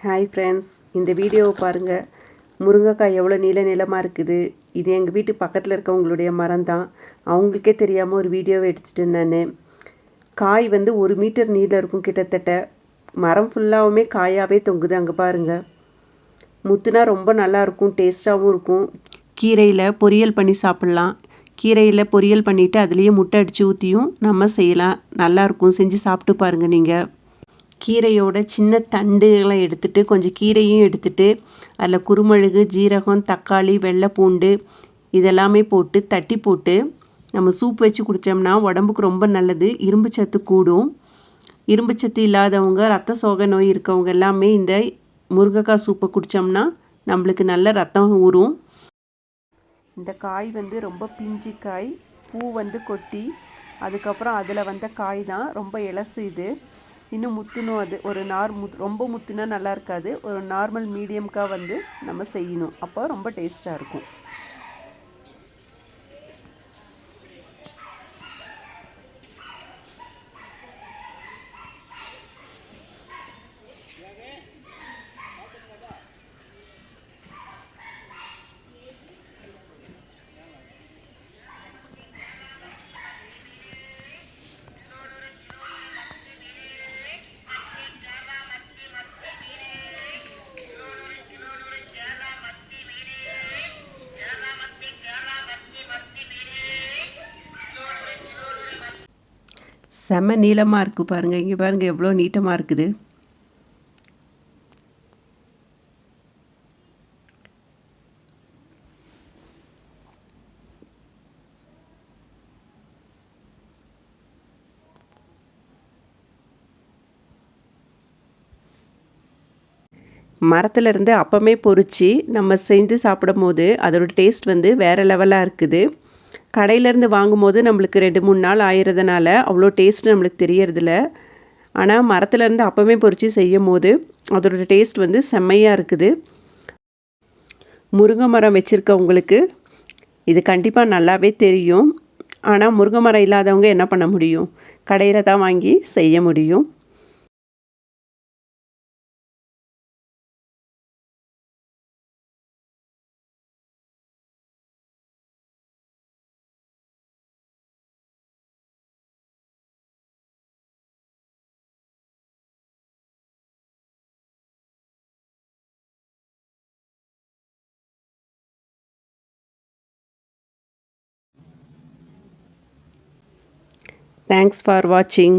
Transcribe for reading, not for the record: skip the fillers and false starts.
Hi friends, இந்த வீடியோவை பாருங்கள். முருங்கைக்காய் எவ்வளோ நீளமாக இருக்குது. இது எங்கள் வீட்டு பக்கத்தில் இருக்கவங்களுடைய மரம் தான். அவங்களுக்கே தெரியாமல் ஒரு வீடியோவை எடுத்துட்டேன் நான். காய் வந்து 1 மீட்டர் நீளம் இருக்கும் கிட்டத்தட்ட. மரம் ஃபுல்லாகவுமே காயாகவே தொங்குது. அங்கே பாருங்கள். முத்துனா ரொம்ப நல்லாயிருக்கும், டேஸ்ட்டாகவும் இருக்கும். கீரையில் பொரியல் பண்ணி சாப்பிட்லாம். கீரையில் பொரியல் பண்ணிவிட்டு அதுலேயே முட்டை அடித்து ஊற்றியும் நம்ம செய்யலாம். நல்லாயிருக்கும், செஞ்சு சாப்பிட்டு பாருங்கள் நீங்கள். கீரையோட சின்ன தண்டுகளை எடுத்துகிட்டு கொஞ்சம் கீரையும் எடுத்துகிட்டு அதில் குருமிளகு, ஜீரகம், தக்காளி, வெள்ளை பூண்டு இதெல்லாமே போட்டு தட்டி போட்டு நம்ம சூப் வச்சு குடித்தோம்னா உடம்புக்கு ரொம்ப நல்லது. இரும்பு சத்து கூடும். இரும்பு சத்து இல்லாதவங்க, ரத்த சோகை நோய் இருக்கவங்க எல்லாமே இந்த முருங்கைக்காய் சூப்பை குடித்தோம்னா நம்மளுக்கு நல்ல ரத்தம் ஊறும். இந்த காய் வந்து ரொம்ப பிஞ்சு காய். பூ வந்து கொட்டி அதுக்கப்புறம் அதில் வந்த காய் தான். ரொம்ப இலசு இது. இன்னும் முத்தணும். அது ஒரு ரொம்ப முத்துனா நல்லா இருக்காது. ஒரு நார்மல் மீடியம்க்காக வந்து நம்ம செய்யணும். அப்போ ரொம்ப டேஸ்ட்டாக இருக்கும். செம்ம நீளமாக இருக்குது பாருங்கள். இங்கே பாருங்கள் எவ்வளோ நீட்டமாக இருக்குது. மரத்துலேருந்து அப்பமே பொறிச்சு நம்ம செஞ்சு சாப்பிடும் போது அதோடய டேஸ்ட் வந்து வேறு லெவலாக இருக்குது. கடையிலேருந்து வாங்கும்போது நம்மளுக்கு 2-3 நாள் ஆயிடுறதுனால அவ்வளோ டேஸ்ட் நம்மளுக்கு தெரியறதில்ல. ஆனால் மரத்துலேருந்து அப்பமே பொறிச்சு செய்யும் போது அதோடய டேஸ்ட் வந்து செம்மையாக இருக்குது. முருங்கை மரம் வச்சுருக்கவங்களுக்கு இது கண்டிப்பாக நல்லாவே தெரியும். ஆனால் முருங்கை மரம் இல்லாதவங்க என்ன பண்ண முடியும்? கடையில் தான் வாங்கி செய்ய முடியும். Thanks for watching.